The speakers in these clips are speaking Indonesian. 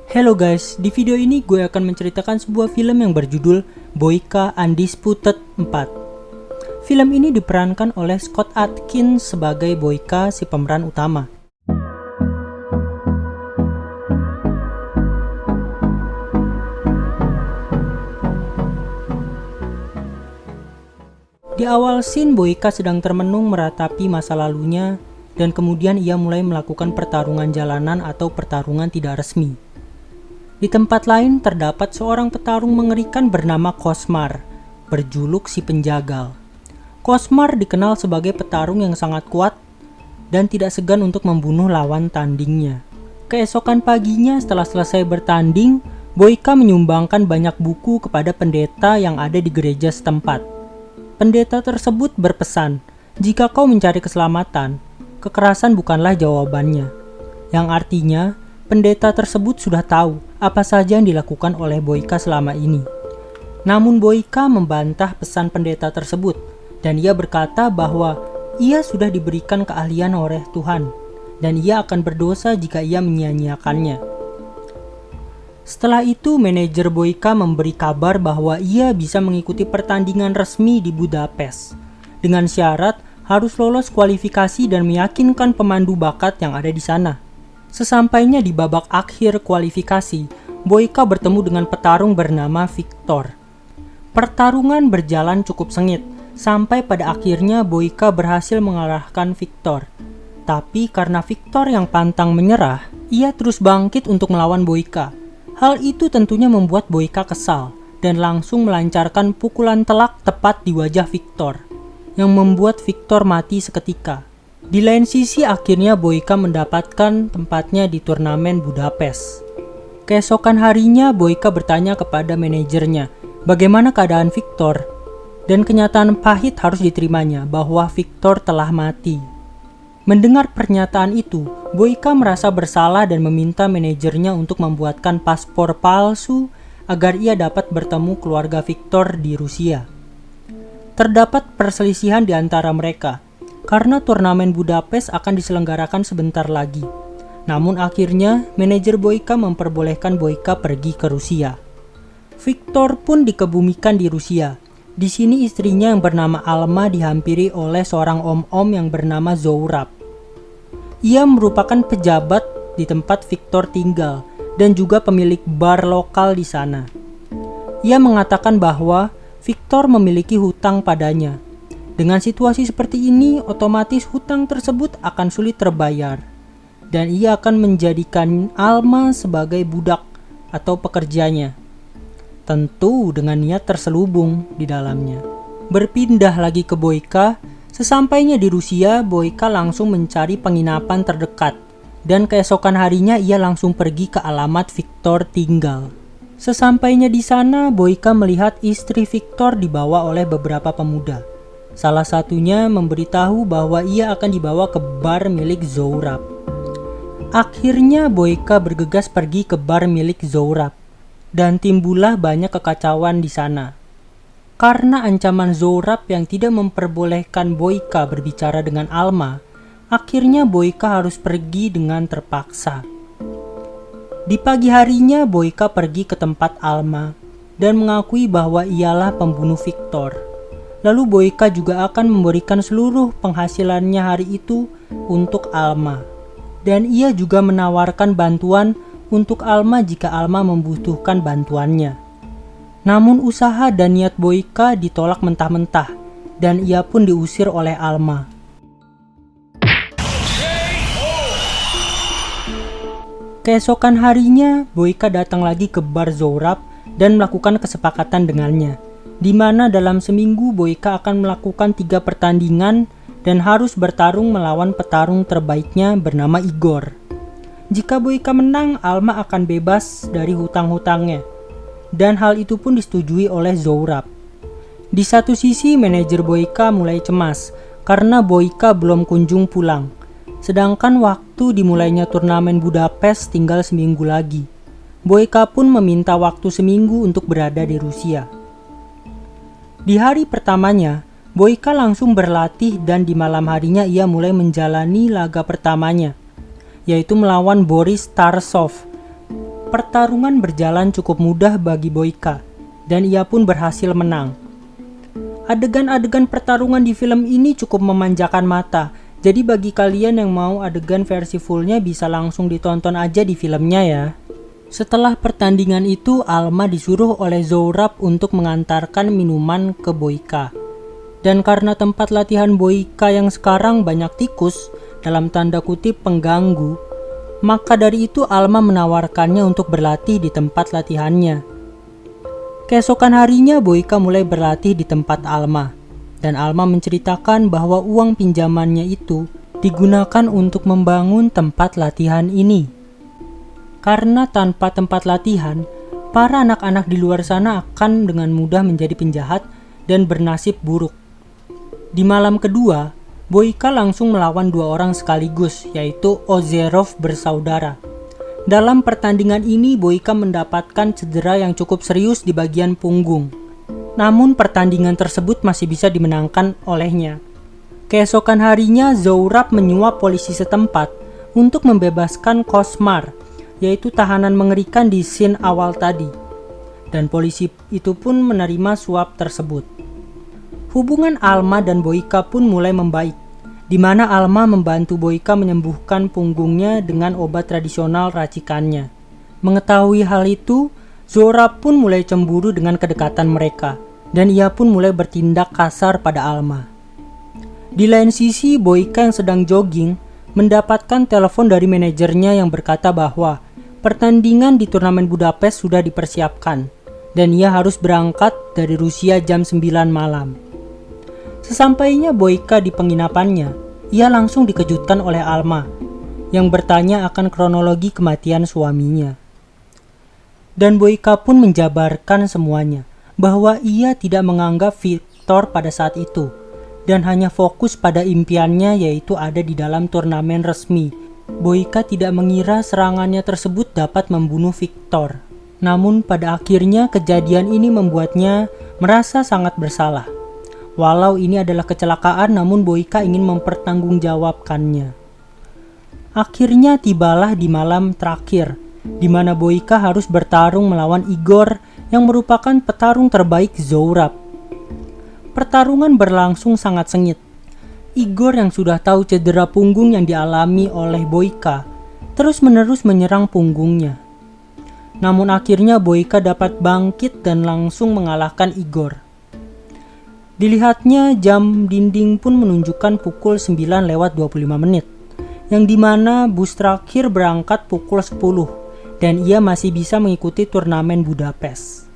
Hello guys, di video ini gue akan menceritakan sebuah film yang berjudul Boyka Undisputed 4. Film ini diperankan oleh Scott Adkins sebagai Boyka, si pemeran utama. Di awal scene, Boyka sedang termenung meratapi masa lalunya, dan kemudian ia mulai melakukan pertarungan jalanan atau pertarungan tidak resmi. Di tempat lain terdapat seorang petarung mengerikan bernama Cosmar, berjuluk si penjagal. Cosmar dikenal sebagai petarung yang sangat kuat dan tidak segan untuk membunuh lawan tandingnya. Keesokan paginya setelah selesai bertanding, Boyka menyumbangkan banyak buku kepada pendeta yang ada di gereja setempat. Pendeta tersebut berpesan, jika kau mencari keselamatan, kekerasan bukanlah jawabannya. Yang artinya, pendeta tersebut sudah tahu apa saja yang dilakukan oleh Boyka selama ini. Namun Boyka membantah pesan pendeta tersebut, dan ia berkata bahwa ia sudah diberikan keahlian oleh Tuhan, dan ia akan berdosa jika ia menyia-nyiakannya. Setelah itu, manajer Boyka memberi kabar bahwa ia bisa mengikuti pertandingan resmi di Budapest, dengan syarat harus lolos kualifikasi dan meyakinkan pemandu bakat yang ada di sana. Sesampainya di babak akhir kualifikasi, Boyka bertemu dengan petarung bernama Victor. Pertarungan berjalan cukup sengit, sampai pada akhirnya Boyka berhasil mengalahkan Victor. Tapi karena Victor yang pantang menyerah, ia terus bangkit untuk melawan Boyka. Hal itu tentunya membuat Boyka kesal, dan langsung melancarkan pukulan telak tepat di wajah Victor, yang membuat Victor mati seketika. Di lain sisi, akhirnya Boyka mendapatkan tempatnya di turnamen Budapest. Keesokan harinya, Boyka bertanya kepada manajernya bagaimana keadaan Victor, dan kenyataan pahit harus diterimanya bahwa Victor telah mati. Mendengar pernyataan itu, Boyka merasa bersalah dan meminta manajernya untuk membuatkan paspor palsu agar ia dapat bertemu keluarga Victor di Rusia. Terdapat perselisihan di antara mereka, karena turnamen Budapest akan diselenggarakan sebentar lagi. Namun akhirnya, manajer Boyka memperbolehkan Boyka pergi ke Rusia. Victor pun dikebumikan di Rusia. Di sini istrinya yang bernama Alma dihampiri oleh seorang om-om yang bernama Zourab. Ia merupakan pejabat di tempat Victor tinggal dan juga pemilik bar lokal di sana. Ia mengatakan bahwa Victor memiliki hutang padanya. Dengan situasi seperti ini, otomatis hutang tersebut akan sulit terbayar, dan ia akan menjadikan Alma sebagai budak atau pekerjanya. Tentu dengan niat terselubung di dalamnya. Berpindah lagi ke Boyka, sesampainya di Rusia, Boyka langsung mencari penginapan terdekat, dan keesokan harinya ia langsung pergi ke alamat Victor tinggal. Sesampainya di sana, Boyka melihat istri Victor dibawa oleh beberapa pemuda. Salah satunya memberitahu bahwa ia akan dibawa ke bar milik Zourab. Akhirnya Boyka bergegas pergi ke bar milik Zourab, dan timbullah banyak kekacauan di sana. Karena ancaman Zourab yang tidak memperbolehkan Boyka berbicara dengan Alma, akhirnya Boyka harus pergi dengan terpaksa. Di pagi harinya Boyka pergi ke tempat Alma dan mengakui bahwa ialah pembunuh Victor. Lalu Boyka juga akan memberikan seluruh penghasilannya hari itu untuk Alma. Dan ia juga menawarkan bantuan untuk Alma jika Alma membutuhkan bantuannya. Namun usaha dan niat Boyka ditolak mentah-mentah, dan ia pun diusir oleh Alma. Keesokan harinya, Boyka datang lagi ke bar Zourab dan melakukan kesepakatan dengannya, di mana dalam seminggu Boyka akan melakukan 3 pertandingan dan harus bertarung melawan petarung terbaiknya bernama Igor. Jika Boyka menang, Alma akan bebas dari hutang-hutangnya, dan hal itu pun disetujui oleh Zourab. Di satu sisi, manajer Boyka mulai cemas karena Boyka belum kunjung pulang, sedangkan waktu dimulainya turnamen Budapest tinggal seminggu lagi. Boyka pun meminta waktu seminggu untuk berada di Rusia. Di hari pertamanya, Boyka langsung berlatih dan di malam harinya ia mulai menjalani laga pertamanya, yaitu melawan Boris Tarasov. pertarungan berjalan cukup mudah bagi Boyka, dan ia pun berhasil menang. Adegan-adegan pertarungan di film ini cukup memanjakan mata, jadi bagi kalian yang mau adegan versi fullnya bisa langsung ditonton aja di filmnya ya. Setelah pertandingan itu, Alma disuruh oleh Zohrab untuk mengantarkan minuman ke Boyka. Dan karena tempat latihan Boyka yang sekarang banyak tikus, dalam tanda kutip pengganggu, maka dari itu Alma menawarkannya untuk berlatih di tempat latihannya. Keesokan harinya Boyka mulai berlatih di tempat Alma, dan Alma menceritakan bahwa uang pinjamannya itu digunakan untuk membangun tempat latihan ini. Karena tanpa tempat latihan, para anak-anak di luar sana akan dengan mudah menjadi penjahat dan bernasib buruk. Di malam kedua, Boyka langsung melawan dua orang sekaligus, yaitu Ozerov bersaudara. Dalam pertandingan ini, Boyka mendapatkan cedera yang cukup serius di bagian punggung. Namun pertandingan tersebut masih bisa dimenangkan olehnya. Keesokan harinya, Zohrab menyuap polisi setempat untuk membebaskan Kosmar, yaitu tahanan mengerikan di scene awal tadi. Dan polisi itu pun menerima suap tersebut. Hubungan Alma dan Boyka pun mulai membaik, di mana Alma membantu Boyka menyembuhkan punggungnya dengan obat tradisional racikannya. Mengetahui hal itu, Zohrab pun mulai cemburu dengan kedekatan mereka, dan ia pun mulai bertindak kasar pada Alma. Di lain sisi, Boyka yang sedang jogging mendapatkan telepon dari manajernya yang berkata bahwa pertandingan di turnamen Budapest sudah dipersiapkan, dan ia harus berangkat dari Rusia jam 9 malam. Sesampainya Boyka di penginapannya, ia langsung dikejutkan oleh Alma yang bertanya akan kronologi kematian suaminya. Dan Boyka pun menjabarkan semuanya, bahwa ia tidak menganggap Victor pada saat itu, dan hanya fokus pada impiannya yaitu ada di dalam turnamen resmi. Boyka tidak mengira serangannya tersebut dapat membunuh Victor. Namun pada akhirnya kejadian ini membuatnya merasa sangat bersalah. Walau ini adalah kecelakaan, namun Boyka ingin mempertanggungjawabkannya. Akhirnya tibalah di malam terakhir, di mana Boyka harus bertarung melawan Igor yang merupakan petarung terbaik Zohrab. Pertarungan berlangsung sangat sengit. Igor yang sudah tahu cedera punggung yang dialami oleh Boyka terus-menerus menyerang punggungnya. Namun akhirnya Boyka dapat bangkit dan langsung mengalahkan Igor. Dilihatnya jam dinding pun menunjukkan pukul 9:25, yang dimana bus terakhir berangkat pukul 10, dan ia masih bisa mengikuti turnamen Budapest.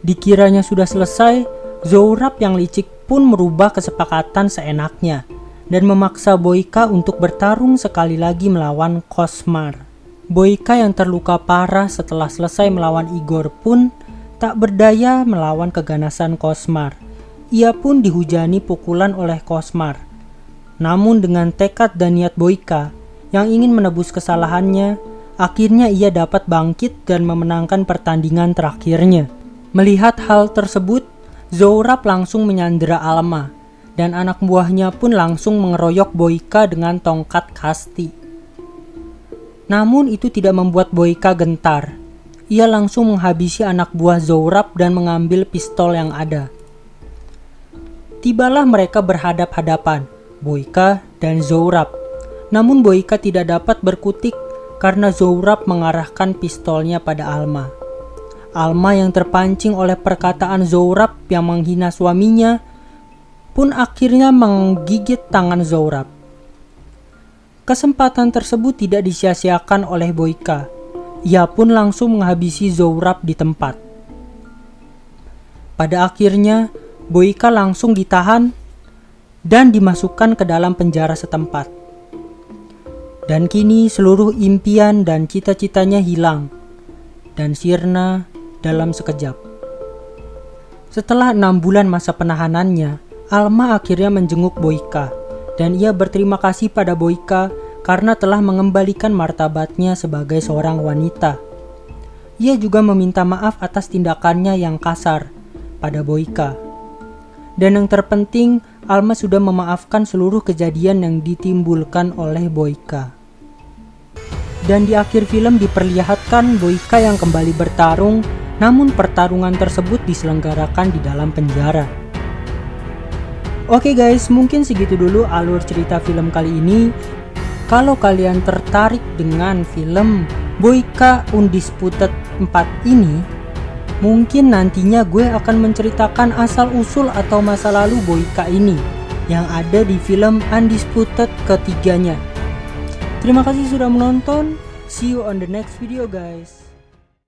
Dikiranya sudah selesai, Zohrab yang licik pun merubah kesepakatan seenaknya, dan memaksa Boyka untuk bertarung sekali lagi melawan Kosmar. Boyka yang terluka parah setelah selesai melawan Igor pun tak berdaya melawan keganasan Kosmar. Ia pun dihujani pukulan oleh Kosmar. Namun dengan tekad dan niat Boyka yang ingin menebus kesalahannya, akhirnya ia dapat bangkit dan memenangkan pertandingan terakhirnya. Melihat hal tersebut, Zohrab langsung menyandera Alma, dan anak buahnya pun langsung mengeroyok Boyka dengan tongkat kasti. Namun itu tidak membuat Boyka gentar. Ia langsung menghabisi anak buah Zohrab dan mengambil pistol yang ada. Tibalah mereka berhadap-hadapan, Boyka dan Zohrab. Namun Boyka tidak dapat berkutik karena Zohrab mengarahkan pistolnya pada Alma. Alma yang terpancing oleh perkataan Zohrab yang menghina suaminya pun akhirnya menggigit tangan Zohrab. Kesempatan tersebut tidak disia-siakan oleh Boyka. Ia pun langsung menghabisi Zohrab di tempat. Pada akhirnya Boyka langsung ditahan dan dimasukkan ke dalam penjara setempat. Dan kini seluruh impian dan cita-citanya hilang dan sirna dalam sekejap. Setelah 6 bulan masa penahanannya, Alma akhirnya menjenguk Boyka, dan ia berterima kasih pada Boyka karena telah mengembalikan martabatnya sebagai seorang wanita. Ia juga meminta maaf atas tindakannya yang kasar pada Boyka. Dan yang terpenting, Alma sudah memaafkan seluruh kejadian yang ditimbulkan oleh Boyka. dan di akhir film diperlihatkan Boyka yang kembali bertarung, namun pertarungan tersebut diselenggarakan di dalam penjara. Oke guys, mungkin segitu dulu alur cerita film kali ini. Kalau kalian tertarik dengan film Boyka Undisputed 4 ini, mungkin nantinya gue akan menceritakan asal-usul atau masa lalu Boyka ini yang ada di film Undisputed ketiganya. Terima kasih sudah menonton. See you on the next video guys.